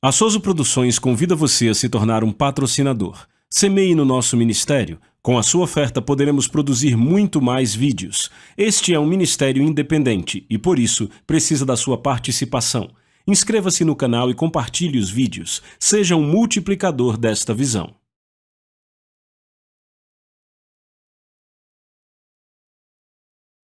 A Souza Produções convida você a se tornar um patrocinador. Semeie no nosso ministério. Com a sua oferta poderemos produzir muito mais vídeos. Este é um ministério independente e, por isso, precisa da sua participação. Inscreva-se no canal e compartilhe os vídeos. Seja um multiplicador desta visão.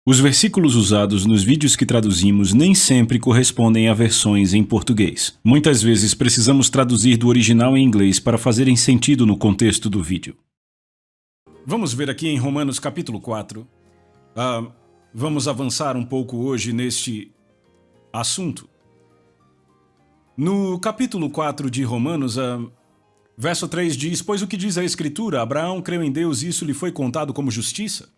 Os versículos usados nos vídeos que traduzimos nem sempre correspondem a versões em português. Muitas vezes precisamos traduzir do original em inglês para fazerem sentido no contexto do vídeo. Vamos ver aqui em Romanos capítulo 4. Vamos avançar um pouco hoje neste assunto. No capítulo 4 de Romanos, verso 3 diz: "Pois o que diz a Escritura, Abraão creu em Deus e isso lhe foi contado como justiça."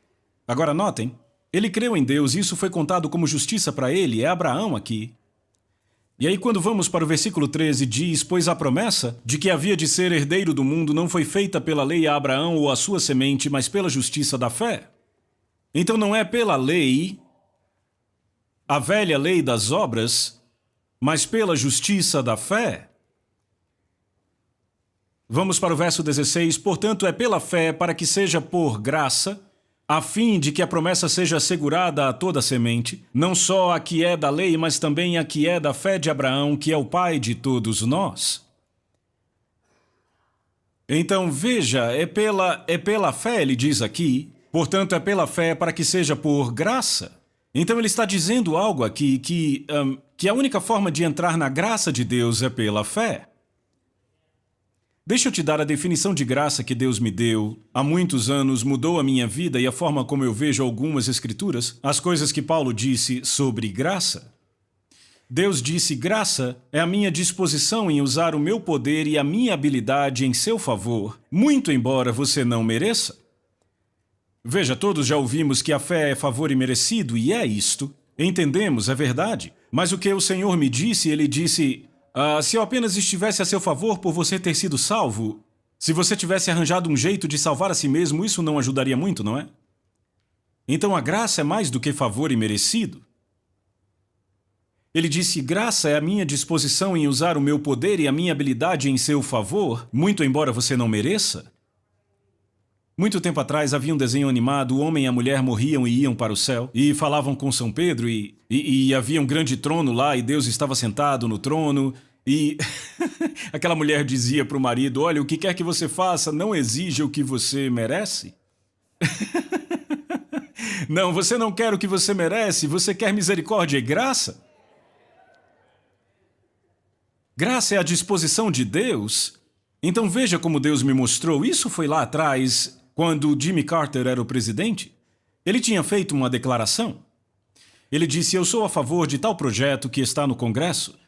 Agora notem, ele creu em Deus e isso foi contado como justiça para ele, é Abraão aqui. E aí quando vamos para o versículo 13 diz: "Pois a promessa de que havia de ser herdeiro do mundo não foi feita pela lei a Abraão ou a sua semente, mas pela justiça da fé." Então não é pela lei, a velha lei das obras, mas pela justiça da fé. Vamos para o verso 16. "Portanto, é pela fé para que seja por graça, a fim de que a promessa seja assegurada a toda a semente, não só a que é da lei, mas também a que é da fé de Abraão, que é o pai de todos nós." Então veja, é pela fé, ele diz aqui, portanto é pela fé para que seja por graça. Então ele está dizendo algo aqui que a única forma de entrar na graça de Deus é pela fé. Deixa eu te dar a definição de graça que Deus me deu. Há muitos anos mudou a minha vida e a forma como eu vejo algumas escrituras, as coisas que Paulo disse sobre graça. Deus disse: "Graça é a minha disposição em usar o meu poder e a minha habilidade em seu favor, muito embora você não mereça." Veja, todos já ouvimos que a fé é favor imerecido, e é isto. Entendemos, é verdade. Mas o que o Senhor me disse, ele disse: "Se eu apenas estivesse a seu favor por você ter sido salvo, se você tivesse arranjado um jeito de salvar a si mesmo, isso não ajudaria muito, não é?" Então a graça é mais do que favor imerecido. Ele disse: "Graça é a minha disposição em usar o meu poder e a minha habilidade em seu favor, muito embora você não mereça." Muito tempo atrás havia um desenho animado, o homem e a mulher morriam e iam para o céu, e falavam com São Pedro, e havia um grande trono lá, e Deus estava sentado no trono, e aquela mulher dizia para o marido: "Olha, o que quer que você faça, não exija o que você merece." Não, você não quer o que você merece, você quer misericórdia e graça. Graça é a disposição de Deus. Então veja como Deus me mostrou. Isso foi lá atrás, quando Jimmy Carter era o presidente. Ele tinha feito uma declaração. Ele disse: "Eu sou a favor de tal projeto que está no Congresso.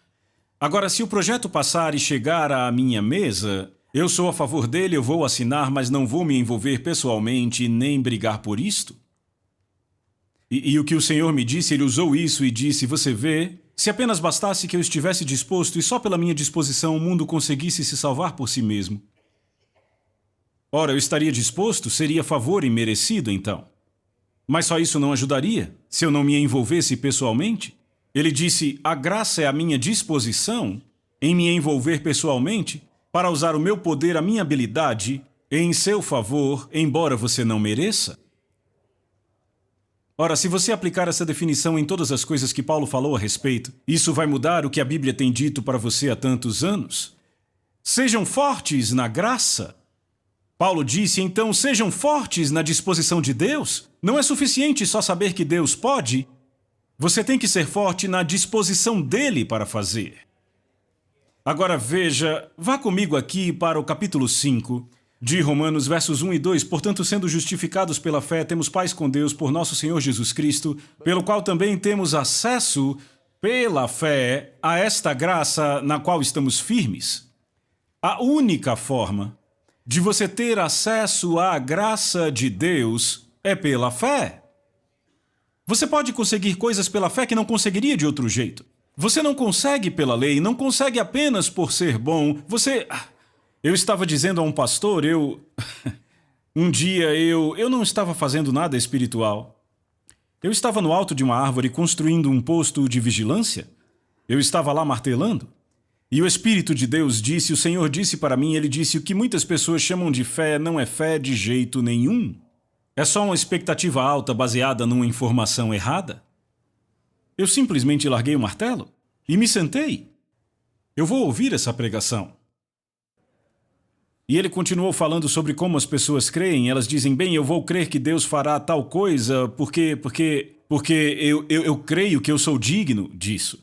Agora, se o projeto passar e chegar à minha mesa, eu sou a favor dele, eu vou assinar, mas não vou me envolver pessoalmente nem brigar por isto." E o que o Senhor me disse, ele usou isso e disse: "Você vê, se apenas bastasse que eu estivesse disposto e só pela minha disposição o mundo conseguisse se salvar por si mesmo. Ora, eu estaria disposto, seria favor imerecido então. Mas só isso não ajudaria, se eu não me envolvesse pessoalmente." Ele disse: "A graça é a minha disposição em me envolver pessoalmente para usar o meu poder, a minha habilidade, em seu favor, embora você não mereça." Ora, se você aplicar essa definição em todas as coisas que Paulo falou a respeito, isso vai mudar o que a Bíblia tem dito para você há tantos anos. Sejam fortes na graça. Paulo disse, então, sejam fortes na disposição de Deus. Não é suficiente só saber que Deus pode. Você tem que ser forte na disposição dele para fazer. Agora veja, vá comigo aqui para o capítulo 5 de Romanos, versos 1 e 2. "Portanto, sendo justificados pela fé, temos paz com Deus por nosso Senhor Jesus Cristo, pelo qual também temos acesso pela fé a esta graça na qual estamos firmes." A única forma de você ter acesso à graça de Deus é pela fé. Você pode conseguir coisas pela fé que não conseguiria de outro jeito. Você não consegue pela lei, não consegue apenas por ser bom. Eu estava dizendo a um pastor, um dia eu não estava fazendo nada espiritual. Eu estava no alto de uma árvore construindo um posto de vigilância. Eu estava lá martelando. E o Espírito de Deus disse, o Senhor disse para mim, ele disse, o que muitas pessoas chamam de fé não é fé de jeito nenhum. É só uma expectativa alta baseada numa informação errada. Eu simplesmente larguei o martelo e me sentei. Eu vou ouvir essa pregação. E ele continuou falando sobre como as pessoas creem. Elas dizem, bem, eu vou crer que Deus fará tal coisa porque eu creio que eu sou digno disso.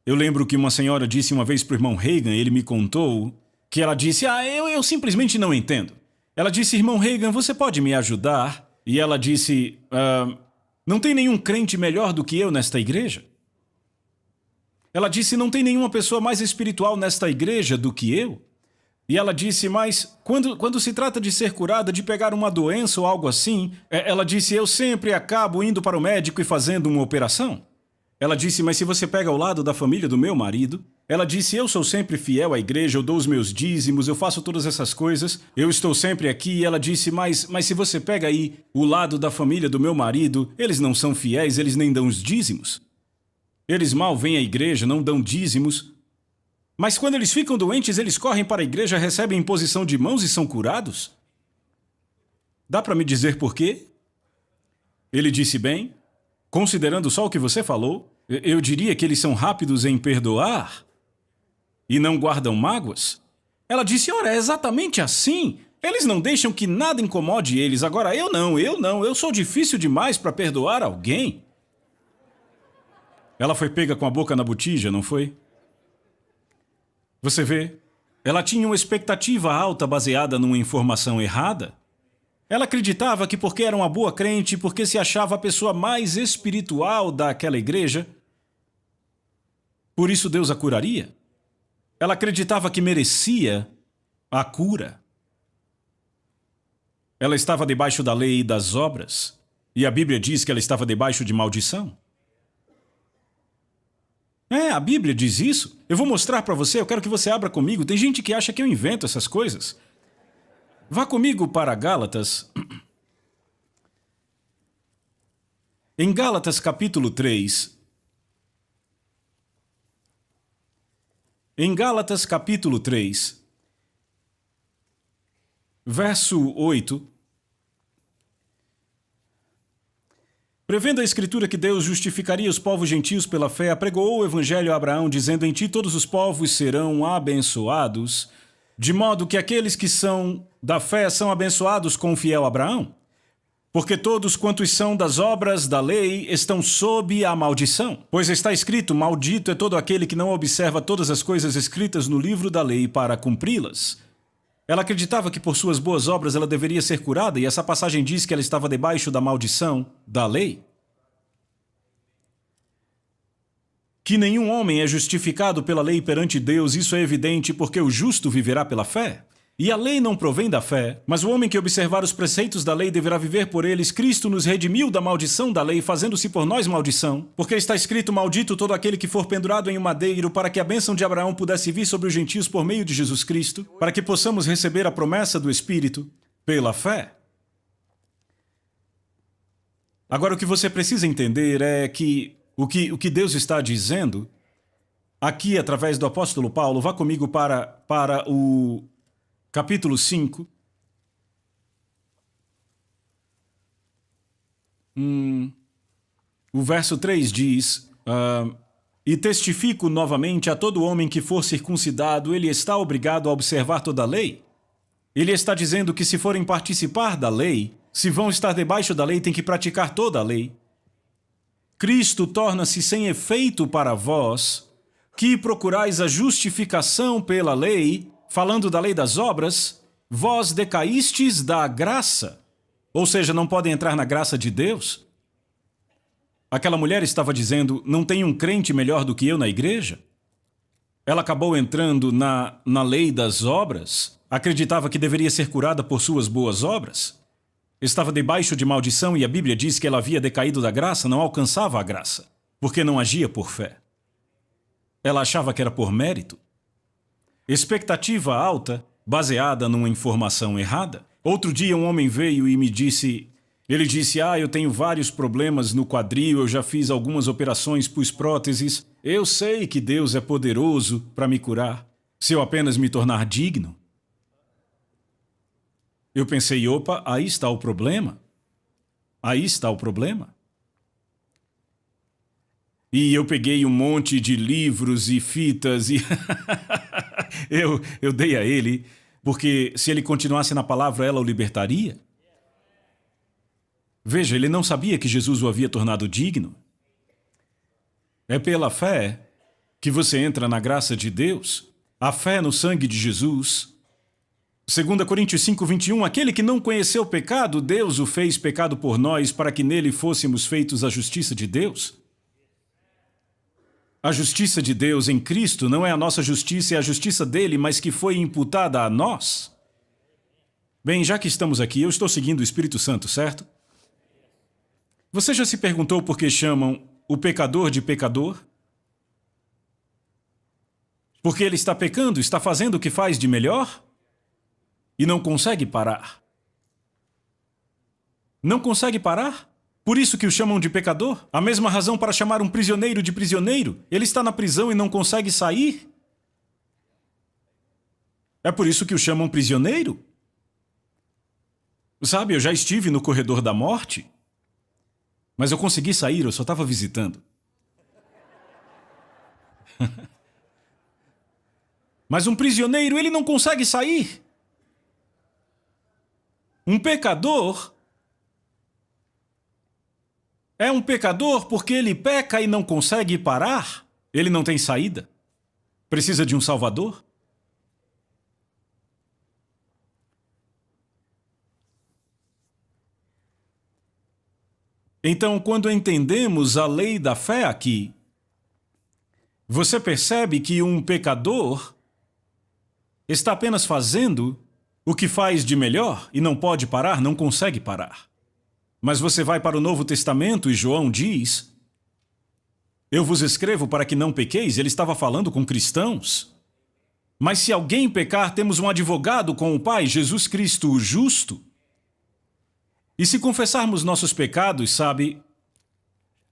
Eu lembro que uma senhora disse uma vez para o irmão Reagan, ele me contou, que ela disse, eu simplesmente não entendo. Ela disse, irmão Reagan, você pode me ajudar? E ela disse, não tem nenhum crente melhor do que eu nesta igreja? Ela disse, não tem nenhuma pessoa mais espiritual nesta igreja do que eu? E ela disse, mas quando se trata de ser curada, de pegar uma doença ou algo assim, ela disse, eu sempre acabo indo para o médico e fazendo uma operação. Ela disse, mas se você pega ao lado da família do meu marido, ela disse, eu sou sempre fiel à igreja, eu dou os meus dízimos, eu faço todas essas coisas, eu estou sempre aqui. E ela disse, mas se você pega aí o lado da família do meu marido, eles não são fiéis, eles nem dão os dízimos. Eles mal vêm à igreja, não dão dízimos. Mas quando eles ficam doentes, eles correm para a igreja, recebem imposição de mãos e são curados? Dá para me dizer por quê? Ele disse, bem, considerando só o que você falou, eu diria que eles são rápidos em perdoar e não guardam mágoas. Ela disse, ora, é exatamente assim. Eles não deixam que nada incomode eles. Agora, eu não, eu sou difícil demais para perdoar alguém. Ela foi pega com a boca na botija, não foi? Você vê, ela tinha uma expectativa alta baseada numa informação errada. Ela acreditava que porque era uma boa crente, porque se achava a pessoa mais espiritual daquela igreja, por isso Deus a curaria. Ela acreditava que merecia a cura. Ela estava debaixo da lei das obras, e a Bíblia diz que ela estava debaixo de maldição. A Bíblia diz isso. Eu vou mostrar para você, eu quero que você abra comigo. Tem gente que acha que eu invento essas coisas. Vá comigo para Gálatas. Em Gálatas capítulo 3. Em Gálatas capítulo 3, verso 8. Prevendo a Escritura que Deus justificaria os povos gentios pela fé, apregoou o Evangelho a Abraão, dizendo, em ti todos os povos serão abençoados, de modo que aqueles que são da fé são abençoados com o fiel Abraão. Porque todos quantos são das obras da lei estão sob a maldição. Pois está escrito, maldito é todo aquele que não observa todas as coisas escritas no livro da lei para cumpri-las. Ela acreditava que por suas boas obras ela deveria ser curada, e essa passagem diz que ela estava debaixo da maldição da lei. Que nenhum homem é justificado pela lei perante Deus, isso é evidente, porque o justo viverá pela fé. E a lei não provém da fé, mas o homem que observar os preceitos da lei deverá viver por eles. Cristo nos redimiu da maldição da lei, fazendo-se por nós maldição. Porque está escrito, maldito todo aquele que for pendurado em um madeiro, para que a bênção de Abraão pudesse vir sobre os gentios por meio de Jesus Cristo, para que possamos receber a promessa do Espírito pela fé. Agora, o que você precisa entender é que o que Deus está dizendo, aqui através do apóstolo Paulo, vá comigo para o capítulo 5. O verso 3 diz, e testifico novamente a todo homem que for circuncidado, ele está obrigado a observar toda a lei. Ele está dizendo que se forem participar da lei, se vão estar debaixo da lei, tem que praticar toda a lei. Cristo torna-se sem efeito para vós, que procurais a justificação pela lei, falando da lei das obras, vós decaístes da graça. Ou seja, não podem entrar na graça de Deus. Aquela mulher estava dizendo, não tem um crente melhor do que eu na igreja? Ela acabou entrando na lei das obras, acreditava que deveria ser curada por suas boas obras. Estava debaixo de maldição e a Bíblia diz que ela havia decaído da graça, não alcançava a graça, porque não agia por fé. Ela achava que era por mérito. Expectativa alta, baseada numa informação errada. Outro dia um homem veio e me disse, eu tenho vários problemas no quadril, eu já fiz algumas operações, pus próteses, eu sei que Deus é poderoso para me curar, se eu apenas me tornar digno. Eu pensei, opa, aí está o problema. Aí está o problema. E eu peguei um monte de livros e fitas e eu dei a ele, porque se ele continuasse na palavra, ela o libertaria. Veja, ele não sabia que Jesus o havia tornado digno. É pela fé que você entra na graça de Deus, a fé no sangue de Jesus. 2 Coríntios 5:21, aquele que não conheceu o pecado, Deus o fez pecado por nós, para que nele fôssemos feitos a justiça de Deus. A justiça de Deus em Cristo não é a nossa justiça, é a justiça dele, mas que foi imputada a nós. Bem, já que estamos aqui, eu estou seguindo o Espírito Santo, certo? Você já se perguntou por que chamam o pecador de pecador? Porque ele está pecando, está fazendo o que faz de melhor e não consegue parar. Não consegue parar? Por isso que o chamam de pecador? A mesma razão para chamar um prisioneiro de prisioneiro? Ele está na prisão e não consegue sair? É por isso que o chamam prisioneiro? Sabe, eu já estive no corredor da morte, mas eu consegui sair, eu só estava visitando. Mas um prisioneiro, ele não consegue sair. Um pecador é um pecador porque ele peca e não consegue parar. Ele não tem saída. Precisa de um Salvador. Então, quando entendemos a lei da fé aqui, você percebe que um pecador está apenas fazendo o que faz de melhor e não pode parar, não consegue parar. Mas você vai para o Novo Testamento e João diz, eu vos escrevo para que não pequeis. Ele estava falando com cristãos. Mas se alguém pecar, temos um advogado com o Pai, Jesus Cristo, o justo. E se confessarmos nossos pecados, sabe,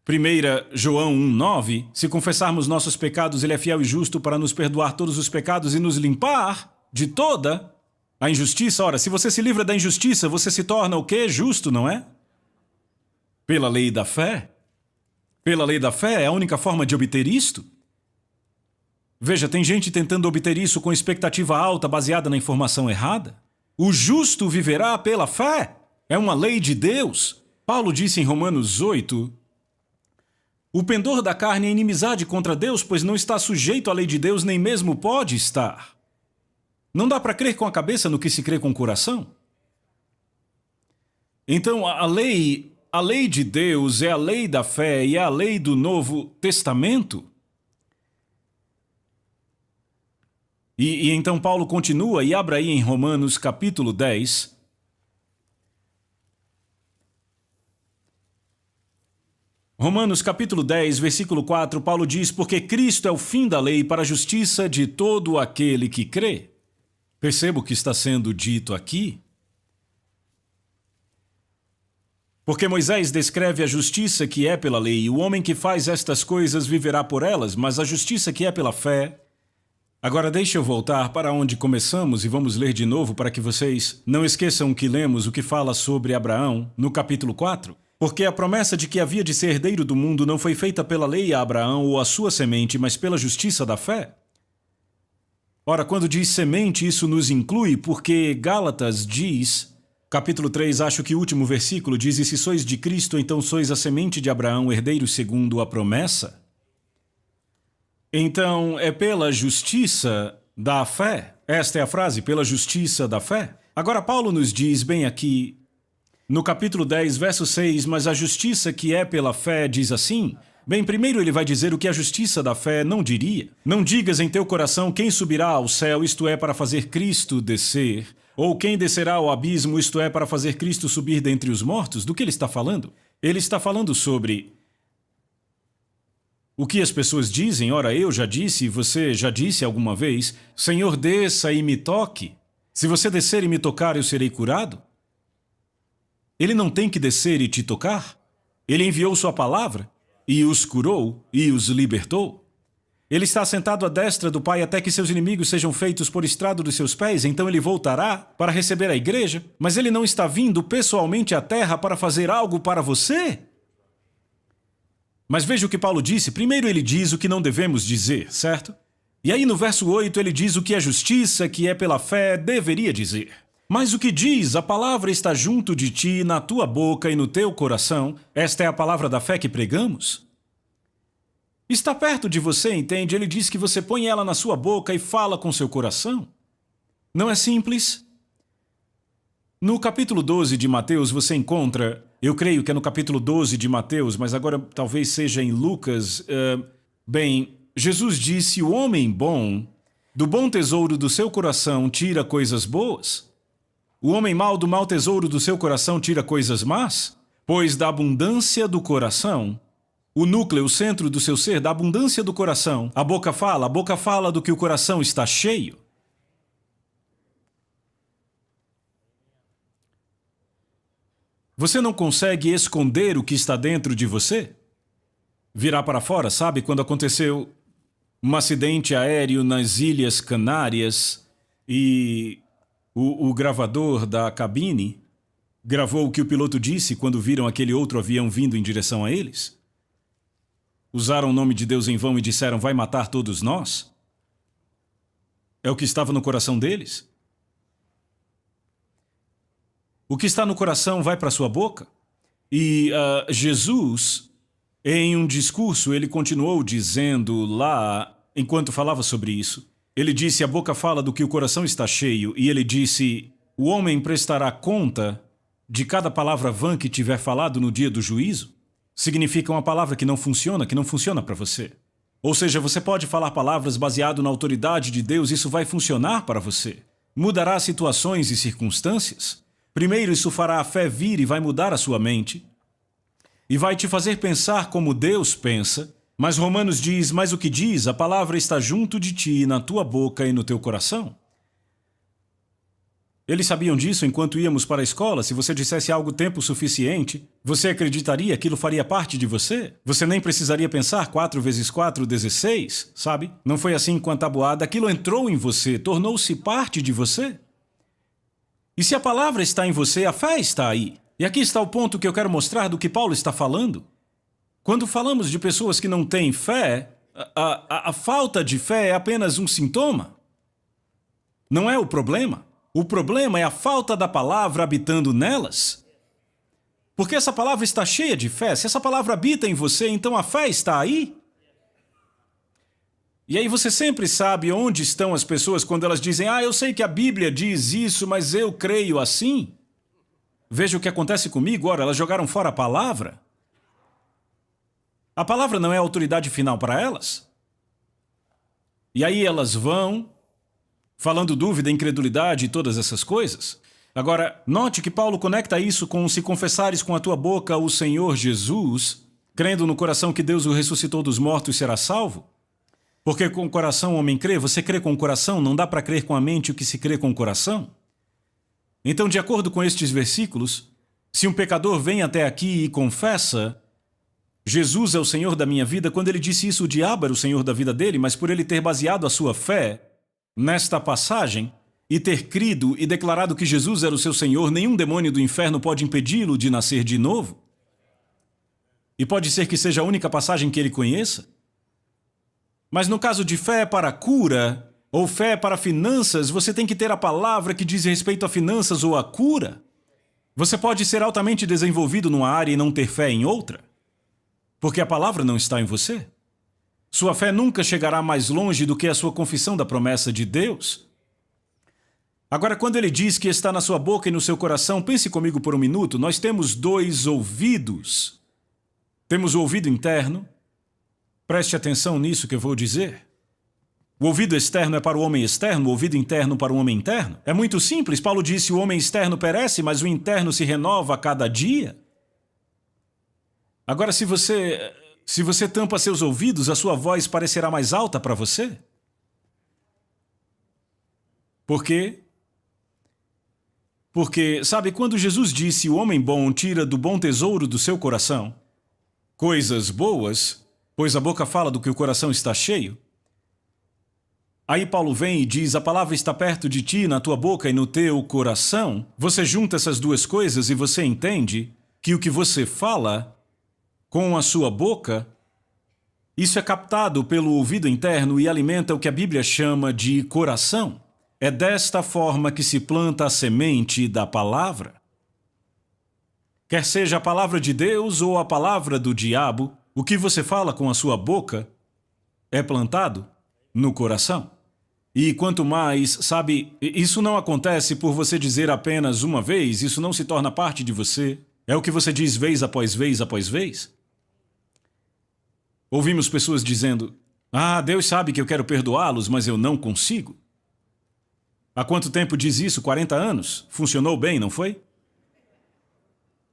1 João 1:9, se confessarmos nossos pecados, ele é fiel e justo para nos perdoar todos os pecados e nos limpar de toda a injustiça. Ora, se você se livra da injustiça, você se torna o quê? Justo, não é? Pela lei da fé. Pela lei da fé é a única forma de obter isto. Veja, tem gente tentando obter isso com expectativa alta, baseada na informação errada. O justo viverá pela fé. É uma lei de Deus. Paulo disse em Romanos 8, o pendor da carne é inimizade contra Deus, pois não está sujeito à lei de Deus, nem mesmo pode estar. Não dá para crer com a cabeça no que se crê com o coração. Então, a lei de Deus é a lei da fé e é a lei do Novo Testamento. E então Paulo continua e abre aí em Romanos capítulo 10. Romanos capítulo 10, versículo 4, Paulo diz, porque Cristo é o fim da lei para a justiça de todo aquele que crê. Perceba o que está sendo dito aqui. Porque Moisés descreve a justiça que é pela lei, e o homem que faz estas coisas viverá por elas, mas a justiça que é pela fé... Agora deixa eu voltar para onde começamos e vamos ler de novo para que vocês não esqueçam que lemos o que fala sobre Abraão no capítulo 4. Porque a promessa de que havia de ser herdeiro do mundo não foi feita pela lei a Abraão ou a sua semente, mas pela justiça da fé. Ora, quando diz semente, isso nos inclui, porque Gálatas diz, capítulo 3, acho que o último versículo diz, e se sois de Cristo, então sois a semente de Abraão, herdeiro segundo a promessa. Então, é pela justiça da fé. Esta é a frase, pela justiça da fé. Agora, Paulo nos diz bem aqui, no capítulo 10, verso 6, mas a justiça que é pela fé diz assim... Bem, primeiro ele vai dizer o que a justiça da fé não diria. Não digas em teu coração quem subirá ao céu, isto é, para fazer Cristo descer, ou quem descerá ao abismo, isto é, para fazer Cristo subir dentre os mortos. Do que ele está falando? Ele está falando sobre o que as pessoas dizem. Ora, eu já disse, você já disse alguma vez, Senhor, desça e me toque. Se você descer e me tocar, eu serei curado. Ele não tem que descer e te tocar. Ele enviou sua palavra e os curou e os libertou. Ele está sentado à destra do Pai até que seus inimigos sejam feitos por estrado dos seus pés, então ele voltará para receber a igreja. Mas ele não está vindo pessoalmente à terra para fazer algo para você? Mas veja o que Paulo disse. Primeiro ele diz o que não devemos dizer, certo? E aí no verso 8 ele diz o que a justiça, que é pela fé, deveria dizer. Mas o que diz, a palavra está junto de ti, na tua boca e no teu coração. Esta é a palavra da fé que pregamos. Está perto de você, entende? Ele diz que você põe ela na sua boca e fala com seu coração. Não é simples? No capítulo 12 de Mateus você encontra, eu creio que é no capítulo 12 de Mateus, mas agora talvez seja em Lucas. Jesus disse, o homem bom, do bom tesouro do seu coração tira coisas boas. O homem mau do mau tesouro do seu coração tira coisas más, pois da abundância do coração, o núcleo, o centro do seu ser, da abundância do coração, a boca fala do que o coração está cheio. Você não consegue esconder o que está dentro de você? Virar para fora, sabe? Quando aconteceu um acidente aéreo nas Ilhas Canárias e o gravador da cabine gravou o que o piloto disse quando viram aquele outro avião vindo em direção a eles? Usaram o nome de Deus em vão e disseram, vai matar todos nós? É o que estava no coração deles? O que está no coração vai para a sua boca? E Jesus, em um discurso, ele continuou dizendo lá, enquanto falava sobre isso, ele disse, a boca fala do que o coração está cheio, e ele disse, o homem prestará conta de cada palavra vã que tiver falado no dia do juízo? Significa uma palavra que não funciona para você. Ou seja, você pode falar palavras baseado na autoridade de Deus, isso vai funcionar para você. Mudará situações e circunstâncias. Primeiro, isso fará a fé vir e vai mudar a sua mente. E vai te fazer pensar como Deus pensa. Mas Romanos diz, mas o que diz? A palavra está junto de ti, na tua boca e no teu coração. Eles sabiam disso enquanto íamos para a escola. Se você dissesse algo tempo suficiente, você acreditaria que aquilo faria parte de você? Você nem precisaria pensar 4 vezes 4, 16, sabe? Não foi assim com a tabuada. Aquilo entrou em você, tornou-se parte de você. E se a palavra está em você, a fé está aí. E aqui está o ponto que eu quero mostrar do que Paulo está falando. Quando falamos de pessoas que não têm fé, a falta de fé é apenas um sintoma. Não é o problema. O problema é a falta da palavra habitando nelas. Porque essa palavra está cheia de fé. Se essa palavra habita em você, então a fé está aí. E aí você sempre sabe onde estão as pessoas quando elas dizem, eu sei que a Bíblia diz isso, mas eu creio assim. Veja o que acontece comigo, ora, elas jogaram fora a palavra. A palavra não é a autoridade final para elas. E aí elas vão falando dúvida, incredulidade e todas essas coisas. Agora, note que Paulo conecta isso com se confessares com a tua boca o Senhor Jesus, crendo no coração que Deus o ressuscitou dos mortos, será salvo. Porque com o coração o homem crê, você crê com o coração, não dá para crer com a mente o que se crê com o coração. Então, de acordo com estes versículos, se um pecador vem até aqui e confessa, Jesus é o Senhor da minha vida, quando ele disse isso, o diabo era o Senhor da vida dele, mas por ele ter baseado a sua fé nesta passagem e ter crido e declarado que Jesus era o seu Senhor, nenhum demônio do inferno pode impedi-lo de nascer de novo. E pode ser que seja a única passagem que ele conheça. Mas no caso de fé para cura ou fé para finanças, você tem que ter a palavra que diz respeito a finanças ou a cura. Você pode ser altamente desenvolvido numa área e não ter fé em outra, porque a palavra não está em você. Sua fé nunca chegará mais longe do que a sua confissão da promessa de Deus. Agora, quando ele diz que está na sua boca e no seu coração, pense comigo por um minuto, nós temos 2 ouvidos. Temos o ouvido interno. Preste atenção nisso que eu vou dizer. O ouvido externo é para o homem externo, o ouvido interno para o homem interno. É muito simples, Paulo disse, o homem externo perece, mas o interno se renova a cada dia. Agora, se você tampa seus ouvidos, a sua voz parecerá mais alta para você. Por quê? Porque, sabe, quando Jesus disse, o homem bom tira do bom tesouro do seu coração coisas boas, pois a boca fala do que o coração está cheio, Aí Paulo vem e diz, a palavra está perto de ti, na tua boca e no teu coração. Você junta essas duas coisas e você entende que o que você fala com a sua boca, isso é captado pelo ouvido interno e alimenta o que a Bíblia chama de coração. É desta forma que se planta a semente da palavra. Quer seja a palavra de Deus ou a palavra do diabo, o que você fala com a sua boca é plantado no coração. E quanto mais, sabe, isso não acontece por você dizer apenas uma vez, isso não se torna parte de você. É o que você diz vez após vez após vez. Ouvimos pessoas dizendo, Deus sabe que eu quero perdoá-los, mas eu não consigo. Há quanto tempo diz isso? 40 anos? Funcionou bem, não foi?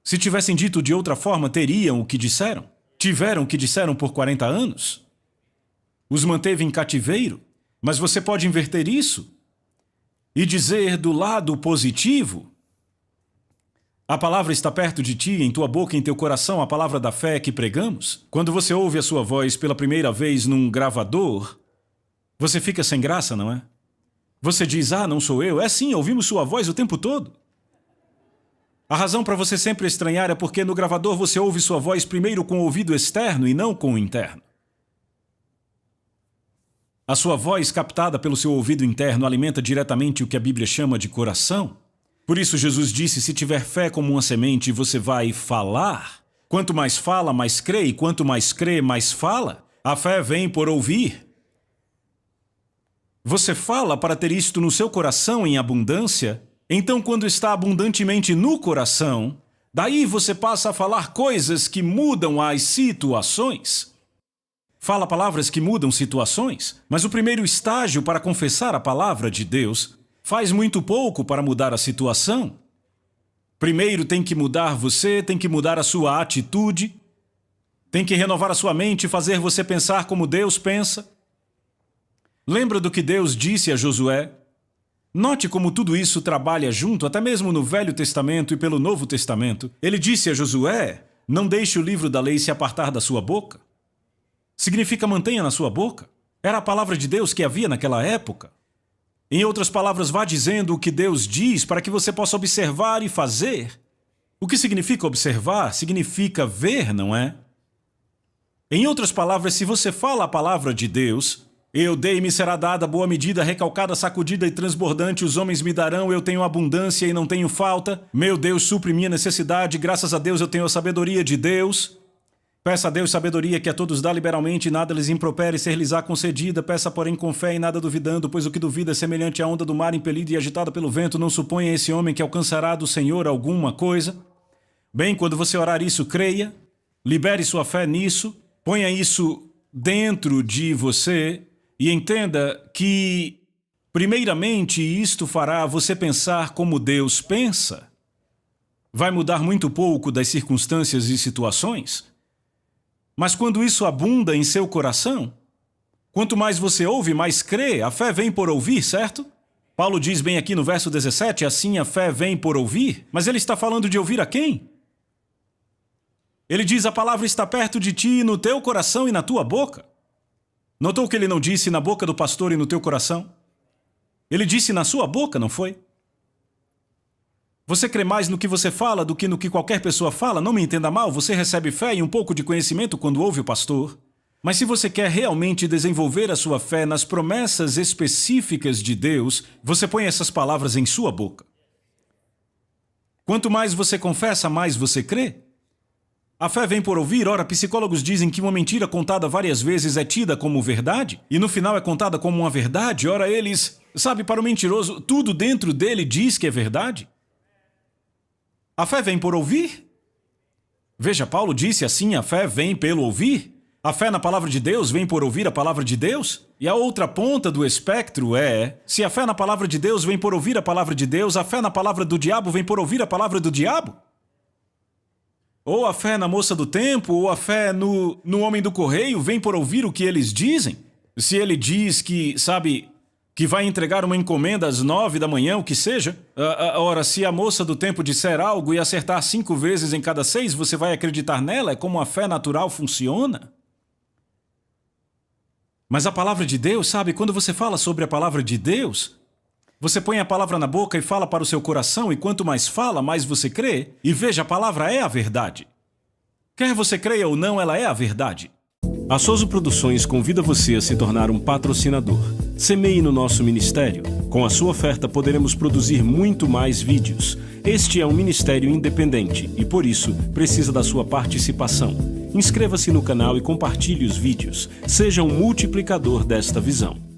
Se tivessem dito de outra forma, teriam o que disseram. Tiveram o que disseram por 40 anos. Os manteve em cativeiro. Mas você pode inverter isso e dizer do lado positivo, a palavra está perto de ti, em tua boca e em teu coração, a palavra da fé que pregamos. Quando você ouve a sua voz pela primeira vez num gravador, você fica sem graça, não é? Você diz, não sou eu. É sim, ouvimos sua voz o tempo todo. A razão para você sempre estranhar é porque no gravador você ouve sua voz primeiro com o ouvido externo e não com o interno. A sua voz, captada pelo seu ouvido interno, alimenta diretamente o que a Bíblia chama de coração. Por isso Jesus disse, se tiver fé como uma semente, você vai falar. Quanto mais fala, mais crê, e quanto mais crê, mais fala. A fé vem por ouvir. Você fala para ter isto no seu coração em abundância, então quando está abundantemente no coração, daí você passa a falar coisas que mudam as situações. Fala palavras que mudam situações, mas o primeiro estágio para confessar a palavra de Deus faz muito pouco para mudar a situação. Primeiro tem que mudar você, tem que mudar a sua atitude, tem que renovar a sua mente e fazer você pensar como Deus pensa. Lembra do que Deus disse a Josué? Note como tudo isso trabalha junto, até mesmo no Velho Testamento e pelo Novo Testamento. Ele disse a Josué, não deixe o livro da lei se apartar da sua boca. Significa mantenha na sua boca. Era a palavra de Deus que havia naquela época. Em outras palavras, vá dizendo o que Deus diz para que você possa observar e fazer. O que significa observar? Significa ver, não é? Em outras palavras, se você fala a palavra de Deus, eu dei e me será dada boa medida, recalcada, sacudida e transbordante, os homens me darão, eu tenho abundância e não tenho falta. Meu Deus supre minha necessidade, graças a Deus eu tenho a sabedoria de Deus. Peça a Deus sabedoria que a todos dá liberalmente e nada lhes impropere ser-lhes-á concedida. Peça, porém, com fé e nada duvidando, pois o que duvida é semelhante à onda do mar impelida e agitada pelo vento. Não suponha esse homem que alcançará do Senhor alguma coisa. Bem, quando você orar isso, creia, libere sua fé nisso, ponha isso dentro de você e entenda que, primeiramente, isto fará você pensar como Deus pensa. Vai mudar muito pouco das circunstâncias e situações. Mas quando isso abunda em seu coração, quanto mais você ouve, mais crê. A fé vem por ouvir, certo? Paulo diz bem aqui no verso 17, assim a fé vem por ouvir. Mas ele está falando de ouvir a quem? Ele diz, a palavra está perto de ti, no teu coração e na tua boca. Notou que ele não disse na boca do pastor e no teu coração? Ele disse na sua boca, não foi? Você crê mais no que você fala do que no que qualquer pessoa fala? Não me entenda mal, você recebe fé e um pouco de conhecimento quando ouve o pastor. Mas se você quer realmente desenvolver a sua fé nas promessas específicas de Deus, você põe essas palavras em sua boca. Quanto mais você confessa, mais você crê. A fé vem por ouvir. Ora, psicólogos dizem que uma mentira contada várias vezes é tida como verdade, e no final é contada como uma verdade. Ora, eles, para o mentiroso, tudo dentro dele diz que é verdade. A fé vem por ouvir? Veja, Paulo disse assim, a fé vem pelo ouvir. A fé na palavra de Deus vem por ouvir a palavra de Deus? E a outra ponta do espectro é, se a fé na palavra de Deus vem por ouvir a palavra de Deus, a fé na palavra do diabo vem por ouvir a palavra do diabo? Ou a fé na moça do tempo, ou a fé no homem do correio vem por ouvir o que eles dizem? Se ele diz que, que vai entregar uma encomenda às 9 da manhã, o que seja. Ora, se a moça do tempo disser algo e acertar 5 vezes em cada 6, você vai acreditar nela? É como a fé natural funciona? Mas a palavra de Deus, sabe, quando você fala sobre a palavra de Deus, você põe a palavra na boca e fala para o seu coração, e quanto mais fala, mais você crê. E veja, a palavra é a verdade. Quer você creia ou não, ela é a verdade. A Soso Produções convida você a se tornar um patrocinador. Semeie no nosso ministério. Com a sua oferta poderemos produzir muito mais vídeos. Este é um ministério independente e, por isso, precisa da sua participação. Inscreva-se no canal e compartilhe os vídeos. Seja um multiplicador desta visão.